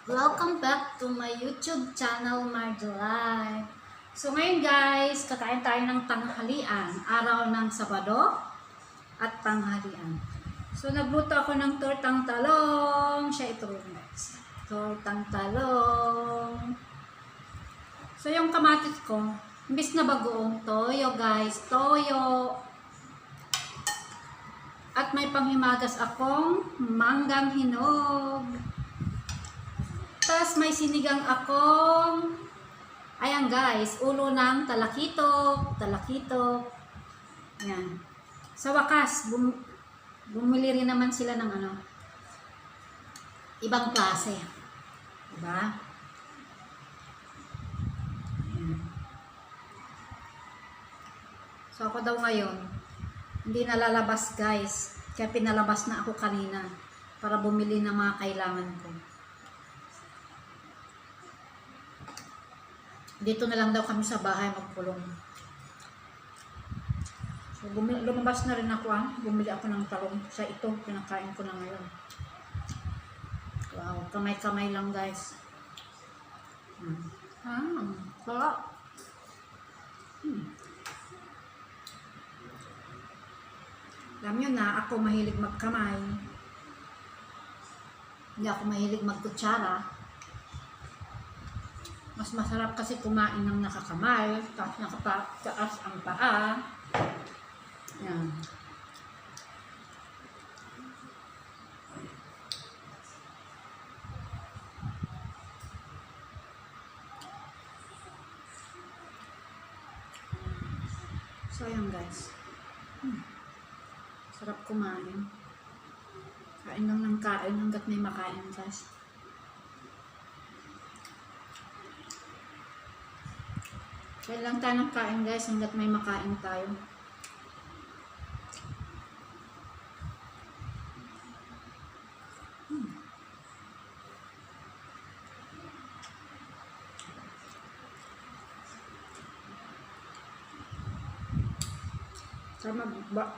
Welcome back to my YouTube channel, Marjolai. So ngayon guys, kakain tayo ng tanghalian, araw ng Sabado at tanghalian. So nagluto ako ng tortang talong, siya ito guys. Tortang talong. So yung kamatis ko, imbis na bagoong toyo guys, toyo. At may panghimagas akong manggang hinog. Tapos may sinigang akong, ayan guys, ulo ng talakitok. Ayan. Sa wakas, bumili rin naman sila ng ibang klase. Diba? Ayan. So ako daw ngayon, hindi nalalabas guys. Kaya pinalabas na ako kanina para bumili ng mga kailangan ko. Dito na lang daw kami sa bahay magpulong. So, lumabas na rin ako bumili ako ng talong. Sa ito, pinakain ko na ngayon. Wow, kamay-kamay lang guys. Sarap. Alam nyo na, ako mahilig magkamay. Hindi ako mahilig magkutsara. Mas masarap kasi kumain ng nakakamay, tapos nakataas ang paa. Yan. So yan guys. Sarap kumain. Kain lang ng kain hanggat may makain guys. Kain lang tayo ng kain guys hanggat may makain tayo. Sana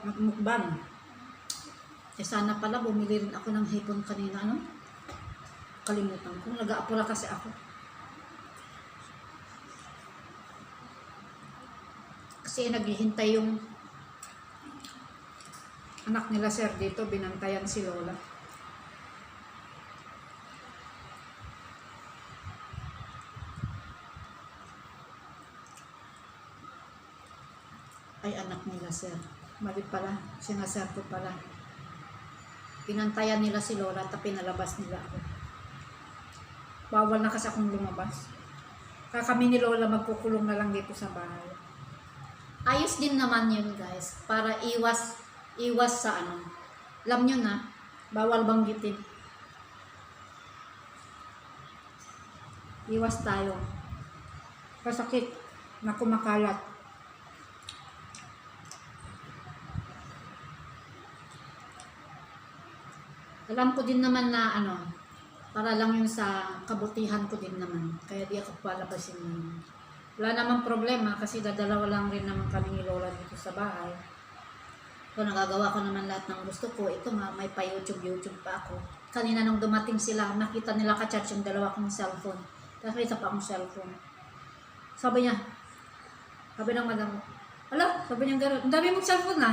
magmukbang. Sana pala bumili rin ako ng hipon kanina, Kalimutan ko. Nag-aapura kasi ako. Kasi naghihintay yung anak nila sir dito, binantayan si Lola. Ay, anak nila sir. Mali pala, sinasir ko pala. Binantayan nila si Lola at pinalabas nila ako. Bawal na kasi akong lumabas. Kami ni Lola magkukulong na lang dito sa bahay. Ayos din naman yun guys, para iwas sa alam nyo na, bawal banggitin. Iwas tayo. Kasakit na kumakalat. Alam ko din naman na para lang yun sa kabutihan ko din naman. Kaya di ako palabasin yun. Wala namang problema kasi dadalawa lang rin naman kami ni Lola dito sa bahay. So nagagawa ko naman lahat ng gusto ko. Ito nga, may pa YouTube pa ako. Kanina nung dumating sila, nakita nila ka-charge yung dalawa kong cellphone. Tapos may isa pa akong cellphone. Sabi ng madam, sabi niya gano'n, ang dami mong cellphone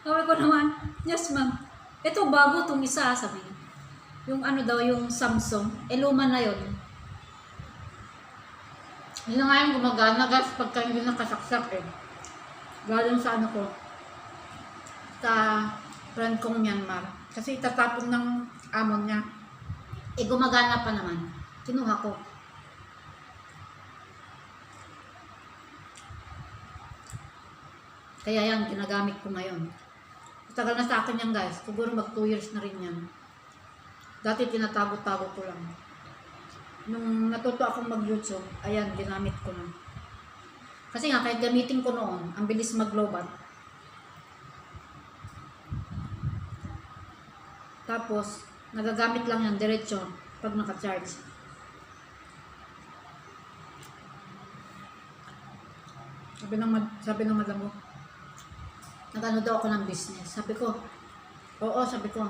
Sabi ko naman, yes ma'am. Ito bago itong isa, sabi niya. Yung yung Samsung, luma na yun. Yun na nga yung gumagana guys pagka hindi nakasaksak Galing sa ko. Sa friend kong Myanmar. Kasi itatapon ng amon niya. Gumagana pa naman. Kinuha ko. Kaya yan, ginagamit ko ngayon. Tagal na sa akin yan guys. Siguro mag 2 years na rin yan. Dati tinatago-tago ko lang. Nung natuto akong mag-YouTube, ayan, ginamit ko na. Kasi nga, kahit gamitin ko noon, ang bilis mag-lobat. Tapos, nagagamit lang yan, diretso, pag naka-charge. Sabi ng madam ko, nag-ano daw ako ng business. Sabi ko, oo, sabi ko.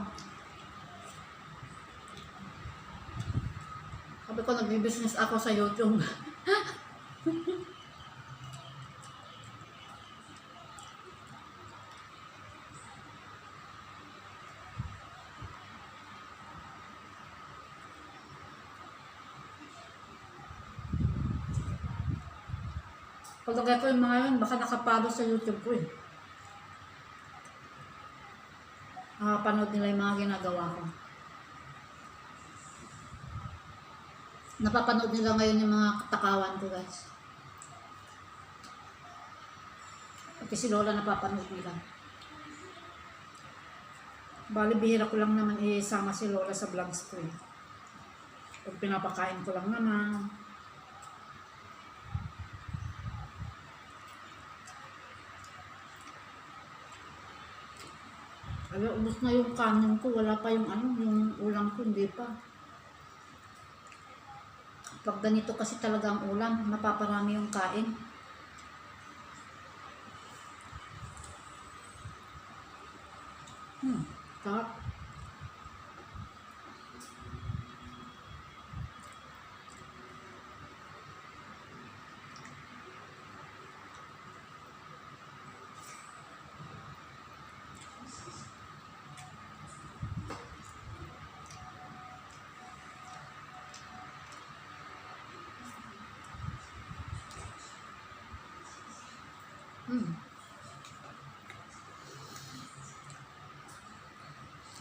Sabi ko, nagbi-business ako sa YouTube. Pagkagay ko yung mga yun, baka nakapalo sa YouTube ko eh. Nakapanood nila yung mga ginagawa ko. Napapanood nila ngayon yung mga katakawan ko, guys. Pati si Lola napapanood nila. Bali, bihira ko lang naman isama si Lola sa vlogs ko eh. Pag pinapakain ko lang naman. Ala, ubos na yung kanin ko. Wala pa yung yung ulam ko, hindi pa. Pag ganito kasi talaga ang ulam, napaparami yung kain. Sarap.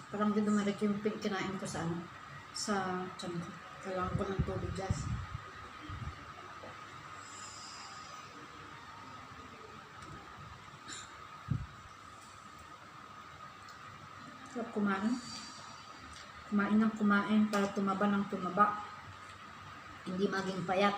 Parang di dumalik yung kinain ko sa tiyan ko. Kailangan ko ng tubig, guys. Sarap kumain. Kumain ng kumain para tumaba ng tumaba. Hindi maging payat.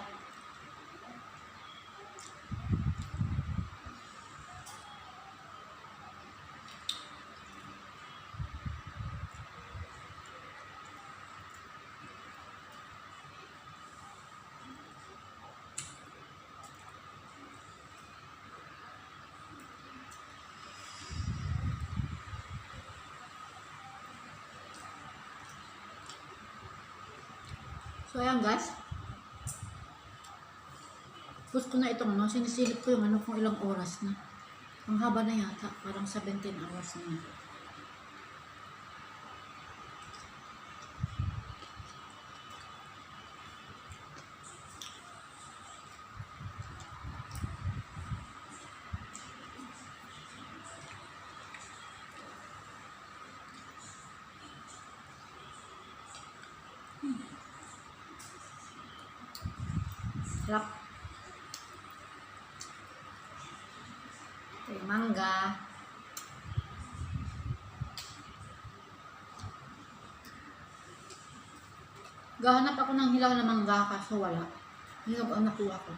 So, ayan guys. Post ko na itong sinisilip ko yung kung ilang oras na. Ang haba na yata. Parang 17 hours na. Sarap. Okay, mangga. Gahanap ako ng hilaw na mangga kaso wala. Hilaw ang nakuha ko.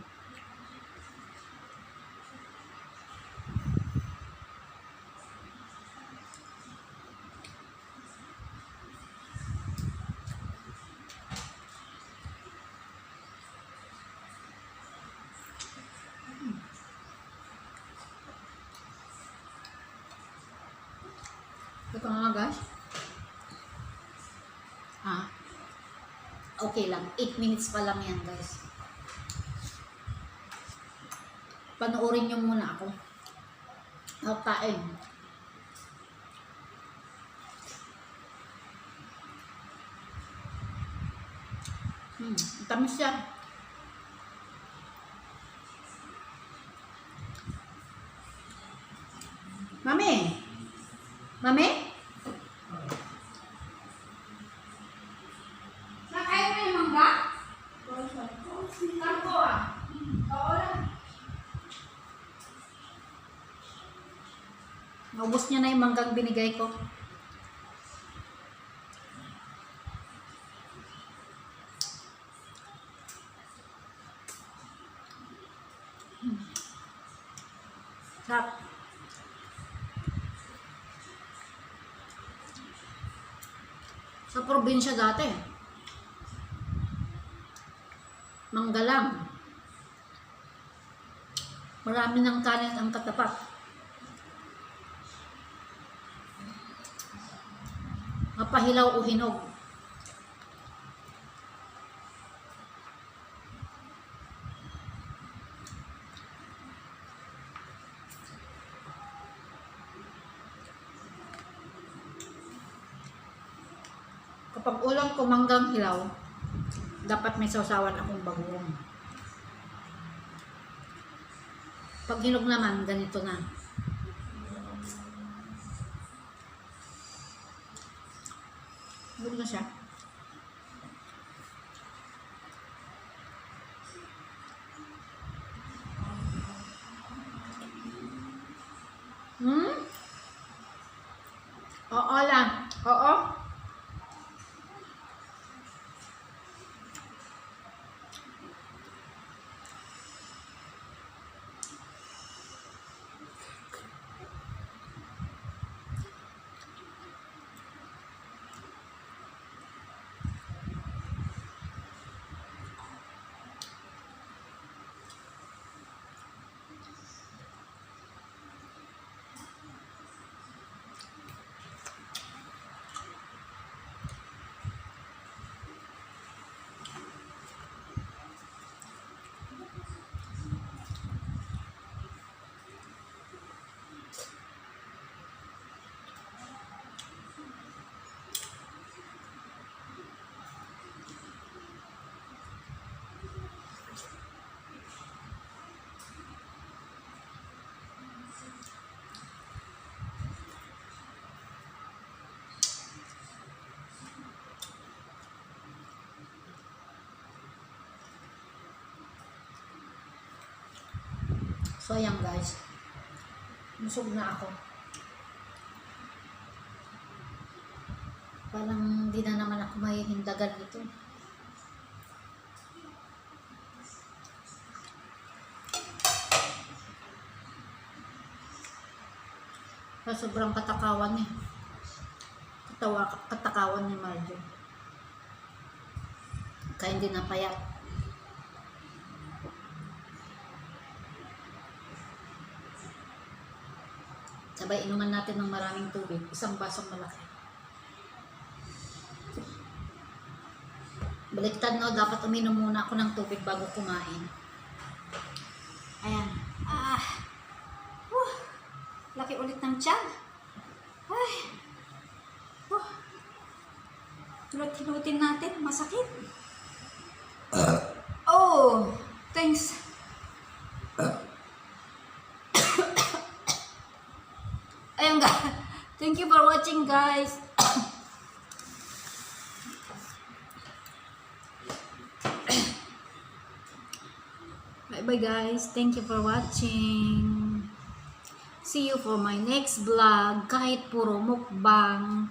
Ito nga guys. Okay lang. 8 minutes pa lang yan guys. Panoorin nyo muna ako. Kain. Tamis siya. Mami? Mami? Nakain na yung mangga? Tarko Oo lang. Naubos niya na yung manggang binigay ko. Sarap. Sa probinsya dati, mangga lang. Marami ng kanin ang katapat. Mapahilaw o hinog. Kapag ulam ko manggang hilaw, dapat may sausawan akong bagoong. Pag hinog naman, ganito na. Hinog na siya. Oo lang. Oo. So, ayan guys. Busog na ako. Parang hindi na naman ako mahihindagan dito. Sa sobrang katakawan niya. Katakawan ni Marjo. Kaya hindi napayat. Sabay inuman natin ng maraming tubig. Isang basong malaki. Baliktad no, dapat uminom muna ako ng tubig bago kumain. Ayan. Laki ulit ng tiyan. Ay. Hinutin natin. Masakit. Oh, thanks. Ayun guys. Thank you for watching guys. Bye bye guys. Thank you for watching. See you for my next vlog. Kahit puro mukbang.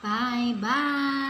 Bye bye.